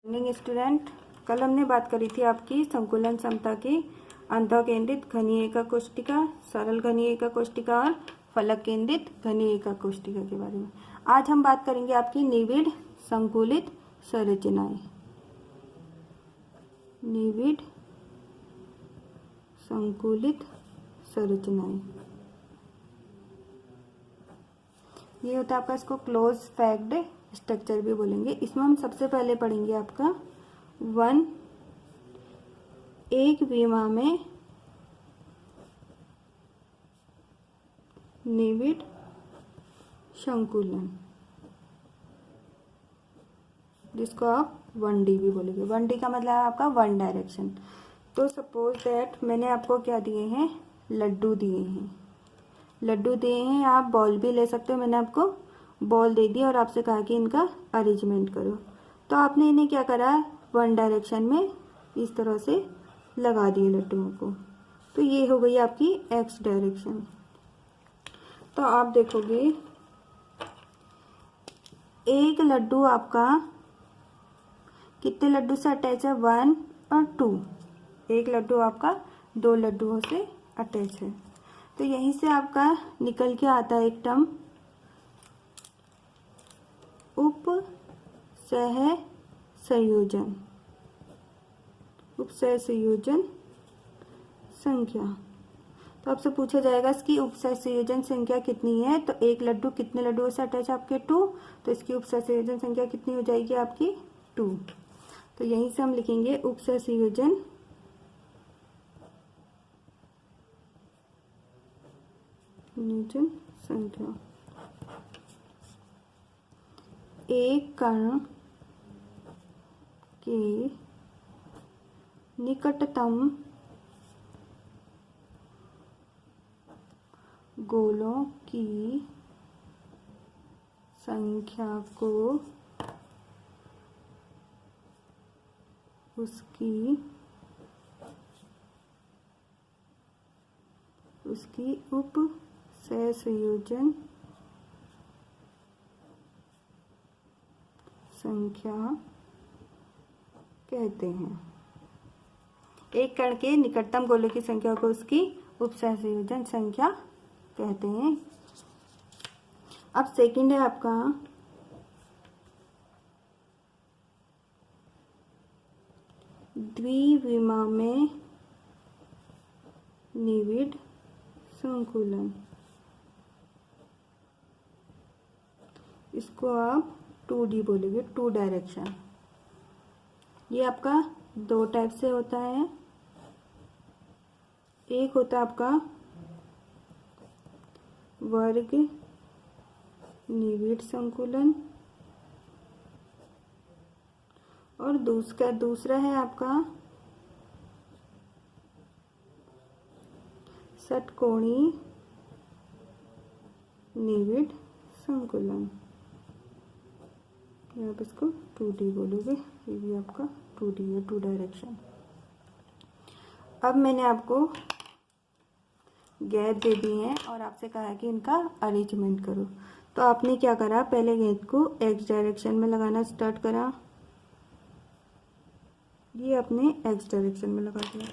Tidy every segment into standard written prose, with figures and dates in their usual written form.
Morning student, कल हमने बात करी थी आपकी संकुलन समता की अंतःकेंद्रित घनीय एका कोष्टिका, सरल घनीय एका कोष्टिका और फलक केंद्रित घनीय एका कोष्टिका के बारे में। आज हम बात करेंगे आपकी निविड़ संकुलित संरचनाएं। निविड़ संकुलित संरचनाएं, ये होता है आपका, इसको क्लोज पैक्ड स्ट्रक्चर भी बोलेंगे। इसमें हम सबसे पहले पढ़ेंगे आपका एक विमा में निविड़ संकुलन, जिसको आप 1D भी बोलेंगे। 1D का मतलब है आपका वन डायरेक्शन। तो सपोज दैट मैंने आपको क्या दिए हैं, लड्डू दिए हैं, लड्डू दिए हैं, आप बॉल भी ले सकते हो। मैंने आपको बॉल दे दी और आपसे कहा कि इनका अरेंजमेंट करो, तो आपने इन्हें क्या करा, वन डायरेक्शन में इस तरह से लगा दिए लड्डुओं को। तो ये हो गई आपकी एक्स डायरेक्शन। तो आप देखोगे एक लड्डू आपका कितने लड्डू से अटैच है, 1 और 2। एक लड्डू आपका 2 लड्डुओं से अटैच है। तो यहीं से आपका निकल के आता है एक टर्म उप सह संयोजन, उप सह संयोजन संख्या। तो आपसे पूछा जाएगा इसकी उप सह संयोजन संख्या कितनी है। तो एक लड्डू कितने लड्डुओं से अटैच है आपके, 2। तो इसकी उप सह संयोजन संख्या कितनी हो जाएगी आपकी, 2। तो यहीं से हम लिखेंगे उप सह संयोजन संख्या। एक कण के निकटतम गोलों की संख्या को उसकी उप सह संयोजन संख्या कहते हैं। एक कण के निकटतम गोलों की संख्या को उसकी उप सह संयोजन संख्या कहते हैं। अब सेकंड है आपका द्विविमा में निविड़ संकुलन, इसको आप 2D बोलेंगे, 2 डायरेक्शन। ये आपका 2 टाइप से होता है। एक होता है आपका वर्ग निविड़ संकुलन और दूसरा है आपका षटकोणी निविड़ संकुलन। आप इसको 2D बोलोगे, ये भी आपका 2D है, 2 डायरेक्शन। अब मैंने आपको गेंद दे दी है और आपसे कहा है कि इनका अरेंजमेंट करो। तो आपने क्या करा, पहले गेंद को एक्स डायरेक्शन में लगाना स्टार्ट करा, ये आपने एक्स डायरेक्शन में लगा दिया।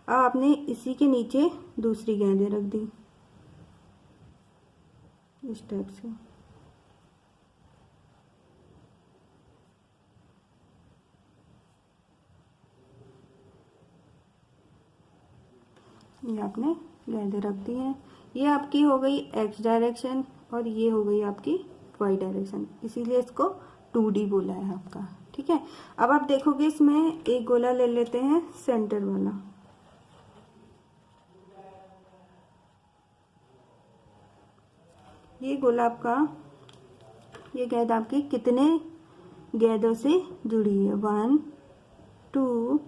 अब आपने इसी के नीचे दूसरी गेंदें रख दी इस टाइप से। ये आपने गेंदें रख दी हैं। ये आपकी हो गई एक्स डायरेक्शन और ये हो गई आपकी वाई डायरेक्शन, इसीलिए इसको 2D बोला है आपका। ठीक है, अब आप देखोगे इसमें एक गोला ले लेते हैं सेंटर वाला। ये गोला आपका, ये गेंद आपकी कितने गेंदों से जुड़ी है, 1 2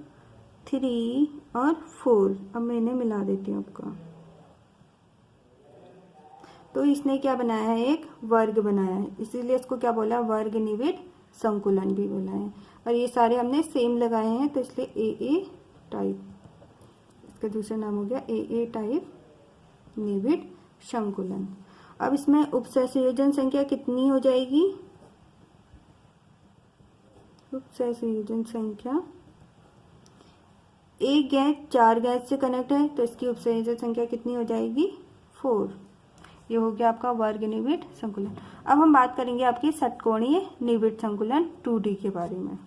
3 और 4। अब मैं इन्हें मिला देती हूँ आपका। तो इसने क्या बनाया है, एक वर्ग बनाया है, इसीलिए इसको क्या बोला, वर्ग निविड़ संकुलन भी बोला है। और ये सारे हमने सेम लगाए हैं, तो इसलिए AA टाइप, इसका दूसरा नाम हो गया AA टाइप निविड़ संकुलन। अब इसमें उप सह संयोजन संख्या कितनी हो जाएगी, उपसंयोजन संख्या, एक गैस 4 गैस से कनेक्ट है तो इसकी उपसंयोजन संख्या कितनी हो जाएगी? 4। ये हो गया आपका वर्ग निविड संकुलन। अब हम बात करेंगे आपकी षटकोणीय निविड संकुलन 2D के बारे में।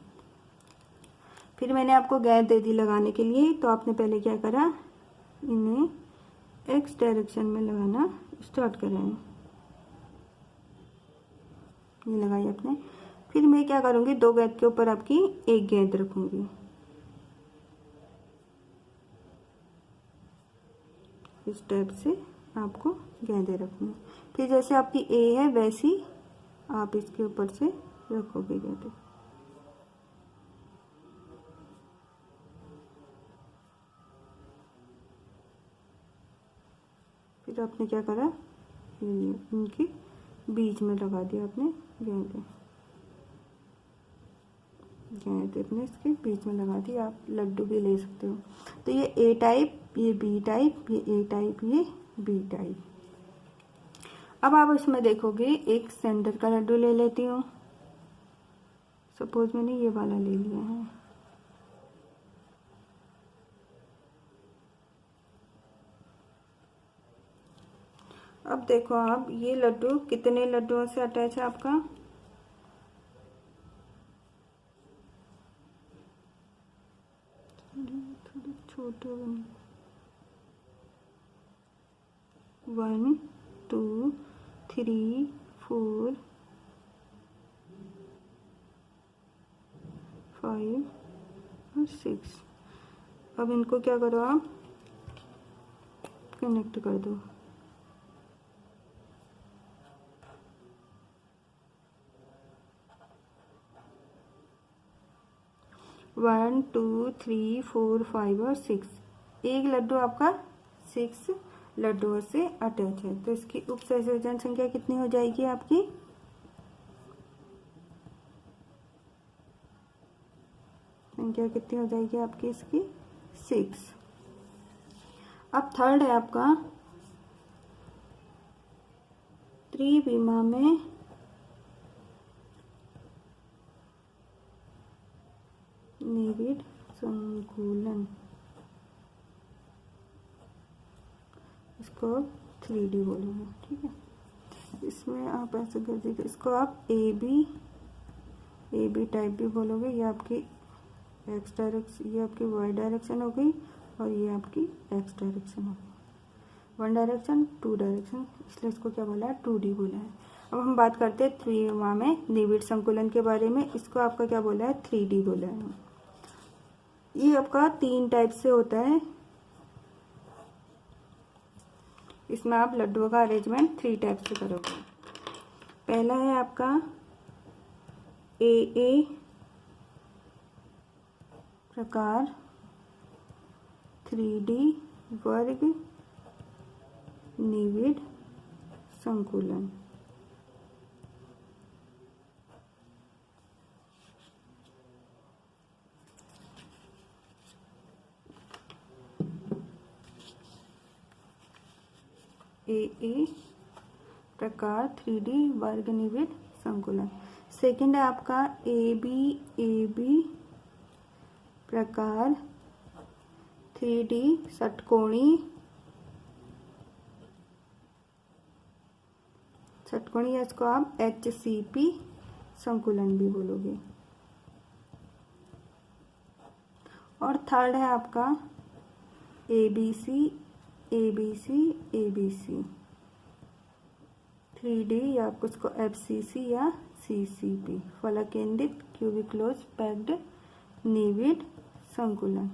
फिर मैंने आपको गैस दे दी लगाने के लिए, तो आपने पहले क्या करा, इन्हें एक्स डायरेक्शन में लगाना स्टार्ट करें। ये लगाई आपने। फिर मैं क्या करूँगी, 2 गेंद के ऊपर आपकी एक गेंद रखूँगी। इस टाइप से आपको गेंदें रखनी। फिर जैसे आपकी ए है वैसी आप इसके ऊपर से रखोगे गेंदें। फिर आपने क्या करा, इनके बीच में लगा दिया आपने गेंदें। गेंद अपने इसके बीच में लगा दी। आप लड्डू भी ले सकते हो। तो ये ए टाइप, ये बी टाइप, ये ए टाइप, ये बी टाइप। अब आप इसमें देखोगे एक सेंटर का लड्डू ले लेती हूँ। सपोज मैंने ये वाला ले लिया है। अब देखो आप, ये लड्डू कितने लड्डुओं से अटैच है आपका? थोड़े छोटे बने। 1 2 3 4 5 और 6। अब इनको क्या करो, आप कनेक्ट कर दो। वन 2 3 4 5 और 6। एक लड्डू आपका 6 लड्डुओं से अटैच है। तो इसकी उपसंयोजन संख्या कितनी हो जाएगी आपकी? संख्या कितनी हो जाएगी आपकी इसकी? 6। अब थर्ड है आपका त्रिविमा में निविड संकुलन। इसको 3D बोलेंगे, ठीक है। इसमें आप ऐसे कर दीजिए, इसको आप ए बी टाइप भी बोलोगे। ये आपकी एक्स डायरेक्शन, ये आपकी वाई डायरेक्शन हो गई और ये आपकी एक्स डायरेक्शन हो गई। 1 डायरेक्शन 2 डायरेक्शन, इसलिए इसको क्या बोला है? 2D बोला है। अब हम बात करते हैं त्रिविमा में निविड संकुलन के बारे में। इसको आपका क्या बोला है? 3D बोला है। ये आपका 3 टाइप से होता है। इसमें आप लड्डुओं का अरेंजमेंट 3 टाइप से करोगे। पहला है आपका ए प्रकार 3D वर्ग निविड संकुलन। ए प्रकार 3D वर्ग निविड संकुलन। सेकंड है आपका ए बी प्रकार 3D षटकोणीय इसको आप HCP संकुलन भी बोलोगे। और थर्ड है आपका ABC 3D या आपको इसको FCC या CCP फलक केंद्रित क्यूबिक क्लोज पैक्ड निविड संकुलन।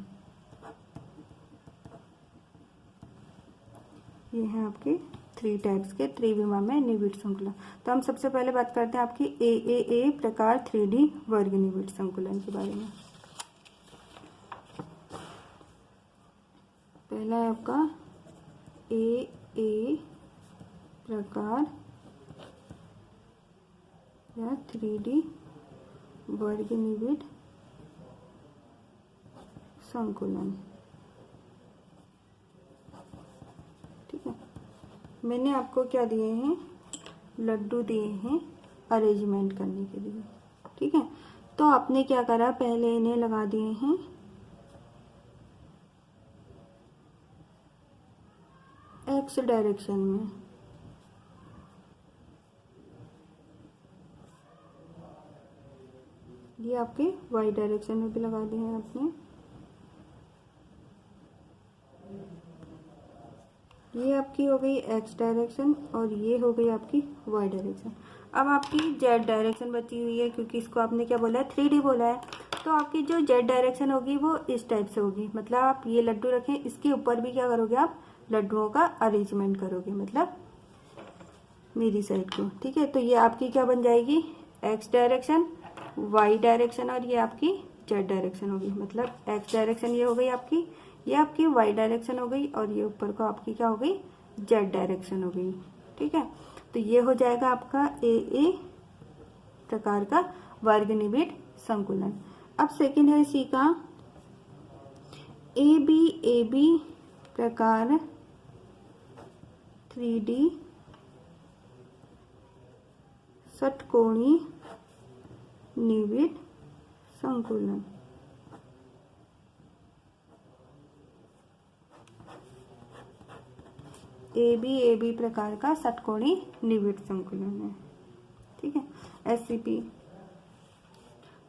ये है आपके 3 टाइप्स के त्रिविमा में निविड संकुलन। तो हम सबसे पहले बात करते हैं आपकी ए प्रकार 3D वर्ग निविड संकुलन के बारे में। पहला है आपका ए प्रकार या 3D वर्ग निविड संकुलन, ठीक है। मैंने आपको क्या दिए हैं? लड्डू दिए हैं अरेंजमेंट करने के लिए, ठीक है। तो आपने क्या करा, पहले इन्हें लगा दिए हैं एक्स डायरेक्शन में, ये आपके वाई डायरेक्शन में भी लगा दिए हैं आपने। ये आपकी हो गई एक्स डायरेक्शन और ये हो गई आपकी वाई डायरेक्शन। अब आपकी जेड डायरेक्शन बची हुई है, क्योंकि इसको आपने क्या बोला है, 3D बोला है। तो आपकी जो जेड डायरेक्शन होगी वो इस टाइप से होगी, मतलब आप ये लड्डू रखें, इसके ऊपर भी क्या करोगे, आप लड्डुओं का अरेंजमेंट करोगे, मतलब मेरी साइड को। ठीक है, तो ये आपकी क्या बन जाएगी, एक्स डायरेक्शन, वाई डायरेक्शन और ये आपकी जेड डायरेक्शन होगी। मतलब एक्स डायरेक्शन ये हो गई आपकी, ये आपकी वाई डायरेक्शन हो गई और ये ऊपर को आपकी क्या हो गई, जेड डायरेक्शन हो गई। ठीक है, तो ये हो जाएगा आपका ए प्रकार का वर्गनिबिड संकुलन। अब सेकंड है इसी का ए बी प्रकार 3D षटकोणीय निबिड संकुलन। ए बी प्रकार का षटकोणीय निबिड संकुलन है। ठीक है, SCP।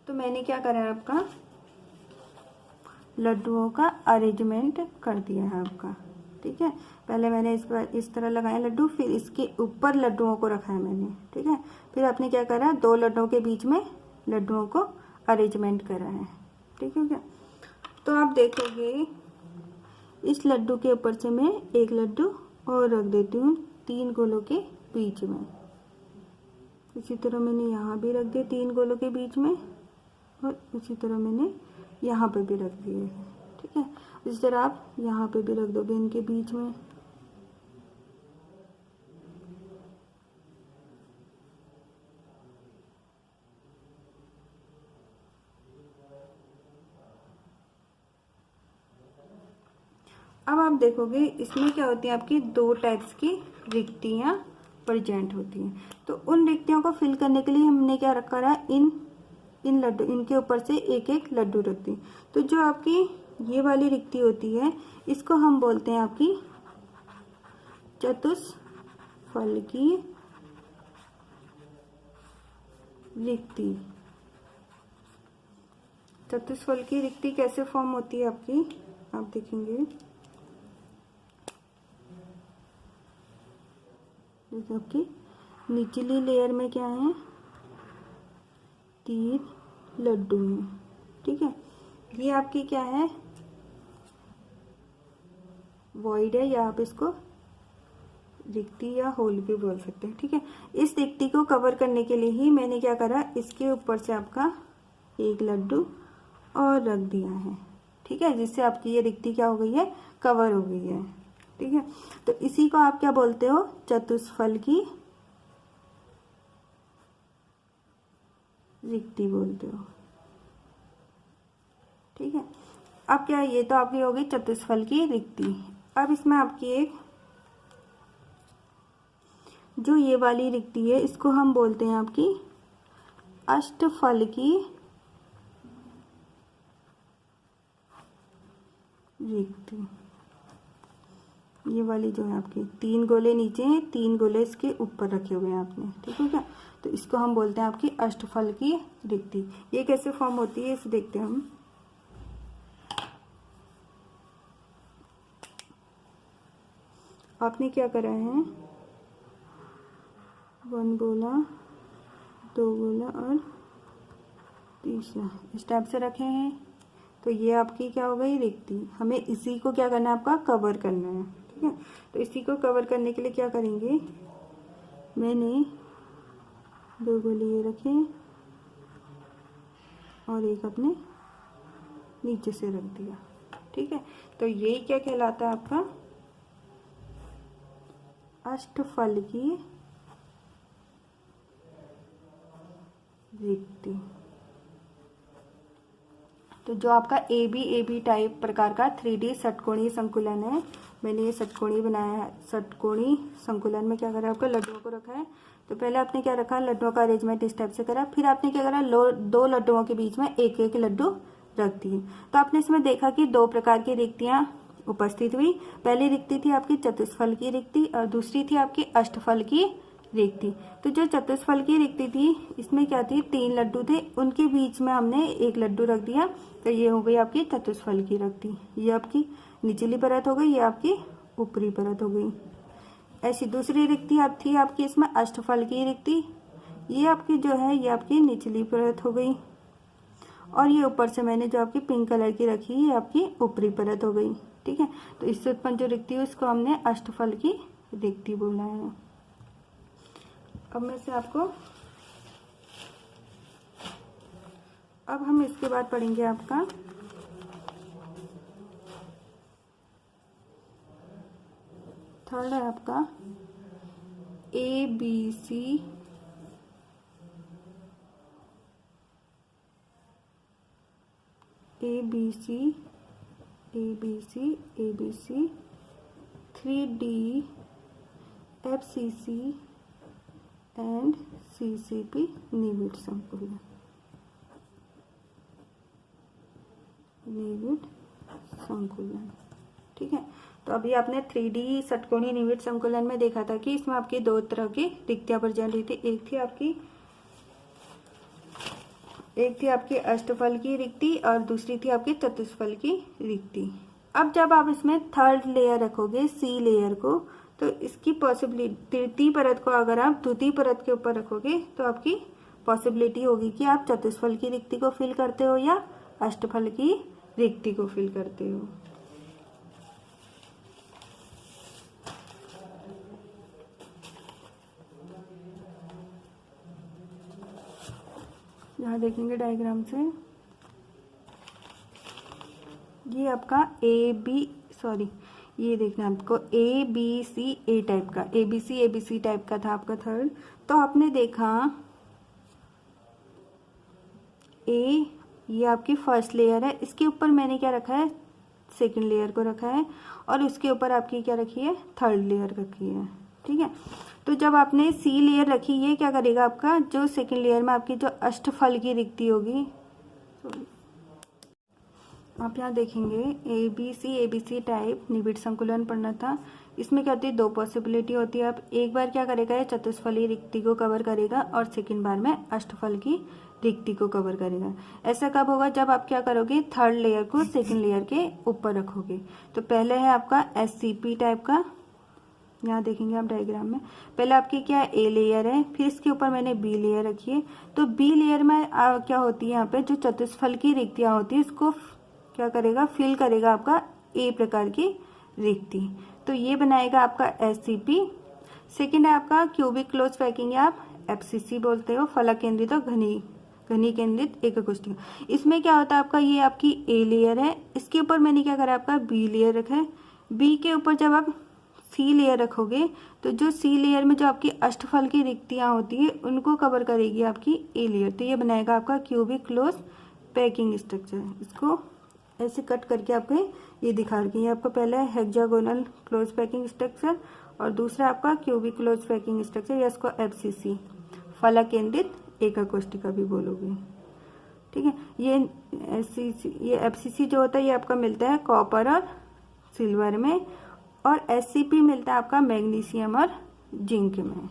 तो मैंने क्या करा है, आपका लड्डुओं का अरेंजमेंट कर दिया है आपका। ठीक है, पहले मैंने इस पर इस तरह लगाए लड्डू, फिर इसके ऊपर लड्डुओं को रखा है मैंने। ठीक है, फिर आपने क्या करा, दो लड्डुओं के बीच में लड्डुओं को अरेंजमेंट करा है। ठीक है क्या, तो आप देखोगे इस लड्डू के ऊपर से मैं एक लड्डू और रख देती हूँ 3 गोलों के बीच में। इसी तरह मैंने यहाँ भी रख दिया 3 गोलों के बीच में और इसी तरह मैंने यहाँ पे भी रख दिए। ठीक है, इस तरह आप यहाँ पे भी रख दोगे इनके बीच में। अब आप देखोगे इसमें क्या होती है, आपकी 2 टाइप्स की रिक्तियाँ प्रेजेंट होती हैं। तो उन रिक्तियों को फिल करने के लिए हमने क्या रखा है, इन लड्डू, इनके ऊपर से एक एक लड्डू रख दी। तो जो आपकी ये वाली रिक्ति होती है, इसको हम बोलते हैं आपकी चतुष्फलकी रिक्ति। चतुष्फलकी रिक्ति कैसे फॉर्म होती है आपकी, आप देखेंगे आपकी निचली लेयर में क्या है, 3 लड्डू हैं। ठीक है, ये आपकी क्या है, वॉइड है, या आप इसको रिक्ति या होल भी बोल सकते हैं। ठीक है, इस रिक्ति को कवर करने के लिए ही मैंने क्या करा, इसके ऊपर से आपका एक लड्डू और रख दिया है। ठीक है, जिससे आपकी ये रिक्ति क्या हो गई है, कवर हो गई है। ठीक है, तो इसी को आप क्या बोलते हो, चतुष्फलकी रिक्ति बोलते हो। ठीक है, अब क्या, ये तो आपकी हो गई चतुष्फलकी रिक्ति। अब इसमें आपकी एक जो ये वाली रिक्ति है, इसको हम बोलते हैं आपकी अष्टफलकी रिक्ति। ये वाली जो है आपकी 3 गोले नीचे हैं, 3 गोले इसके ऊपर रखे हुए हैं आपने। ठीक है क्या, तो इसको हम बोलते हैं आपकी अष्टफलकी रिक्ति। ये कैसे फॉर्म होती है इसे देखते हैं हम। आपने क्या करा है, 1 गोला, 2 गोला और तीसरा इस टाइप से रखे हैं। तो ये आपकी क्या हो गई, रिक्ति। हमें इसी को क्या करना है, आपका कवर करना है। ठीक है, तो इसी को कवर करने के लिए क्या करेंगे, मैंने 2 गोले ये रखे और एक अपने नीचे से रख दिया। ठीक है, तो यही क्या कहलाता है आपका अष्टफलकी रिक्ति। तो जो आपका ए बी टाइप प्रकार का 3D षटकोणीय संकुलन है, मैंने ये षटकोणीय बनाया है। षटकोणीय संकुलन में क्या करा है, आपका लड्डुओं को रखा है, तो पहले आपने क्या रखा, लड्डुओं का अरेंजमेंट इस टाइप से करा, फिर आपने क्या करा, दो लड्डुओं के बीच में एक एक लड्डू रख दिए। तो आपने इसमें देखा कि दो प्रकार की रिक्तियां उपस्थित हुई। पहली रिक्ति थी आपकी चतुष्फल की रिक्ति और दूसरी थी आपकी अष्टफल की रिक्ति। तो जो चतुष्फल की रिक्ति थी इसमें क्या थी, 3 लड्डू थे, उनके बीच में हमने एक लड्डू रख दिया, तो ये हो गई आपकी चतुष्फल की रिक्ति। ये आपकी निचली परत हो गई, ये आपकी ऊपरी परत हो गई। ऐसी दूसरी रिक्ति अब थी आपकी इसमें अष्टफल की रिक्ति, ये आपकी जो है ये आपकी निचली परत हो गई, और ये ऊपर से मैंने जो आपकी पिंक कलर की रखी ये आपकी ऊपरी परत हो गई। ठीक है, तो इससे उत्पन्न जो रिक्ति है उसको हमने अष्टफल की रिक्ति बोला है। अब मैं से आपको, अब हम इसके बाद पढ़ेंगे आपका थर्ड है आपका A B C A B C A B C A B C 3D FCC and CCP निविड संकुलन, निविड संकुलन। ठीक है, तो अभी आपने 3D षटकोणीय निविड संकुलन में देखा था कि इसमें आपकी दो तरह की रिक्तियां प्रेजेंट हुई थी। एक थी आपकी अष्टफल की रिक्ति और दूसरी थी आपकी चतुष्फल की रिक्ति। अब जब आप इसमें थर्ड लेयर रखोगे, सी लेयर को, तो इसकी पॉसिबिलिटी, तृतीय परत को अगर आप द्वितीय परत के ऊपर रखोगे तो आपकी पॉसिबिलिटी होगी कि आप चतुष्फल की रिक्ति को फिल करते हो या अष्टफल की रिक्ति को फिल करते हो। यहाँ देखेंगे डायग्राम से, ये आपका ये देखना आपको ABC टाइप का, ABC टाइप का था आपका थर्ड। तो आपने देखा ये आपकी फर्स्ट लेयर है, इसके ऊपर मैंने क्या रखा है, सेकंड लेयर को रखा है, और उसके ऊपर आपकी क्या रखी है, थर्ड लेयर रखी है। ठीक है, तो जब आपने सी लेयर रखी, ये क्या करेगा, आपका जो सेकंड लेयर में आपकी जो अष्टफल की रिक्ति होगी, आप यहाँ देखेंगे ABC टाइप निविड संकुलन पढ़ना था। इसमें क्या होती है, दो पॉसिबिलिटी होती है। आप एक बार क्या करेगा, ये चतुष्फली रिक्ति को कवर करेगा और सेकंड बार में अष्टफल की रिक्ति को कवर करेगा। ऐसा कब होगा, जब आप क्या करोगे, थर्ड लेयर को सेकंड लेयर के ऊपर रखोगे। तो पहले है आपका SCP टाइप का, यहाँ देखेंगे आप डायग्राम में, पहले आपकी क्या ए लेयर है, फिर इसके ऊपर मैंने बी लेयर रखी है। तो बी लेयर में क्या होती है, यहाँ पे जो चतुष्फल की रिक्तियां होती है इसको क्या करेगा, फिल करेगा आपका ए प्रकार की रिक्ति। तो ये बनाएगा आपका SCP। सेकंड है आपका क्यूबिक क्लोज पैकिंग, या आप FCC बोलते हो, फलक केंद्रित और घनी केंद्रित एककोष्ठिका। इसमें क्या होता है आपका, ये आपकी ए लेयर है, इसके ऊपर मैंने क्या करा, आपका बी लेयर रखा है। बी के ऊपर जब आप सी लेयर रखोगे तो जो सी लेयर में जो आपकी अष्टफल की रिक्तियां होती है उनको कवर करेगी आपकी ए लेयर। तो ये बनाएगा आपका क्यूबिक क्लोज पैकिंग स्ट्रक्चर। इसको ऐसे कट करके आपको ये दिखा रही है, आपका पहला है हेक्सागोनल क्लोज पैकिंग स्ट्रक्चर और दूसरा आपका क्यूबिक क्लोज पैकिंग स्ट्रक्चर, या इसको FCC फलक केंद्रित एककोष्ठिका भी बोलोगे। ठीक है, ये FCC जो होता है ये आपका मिलता है कॉपर और सिल्वर में, और SCP मिलता है आपका मैग्नीशियम और जिंक में।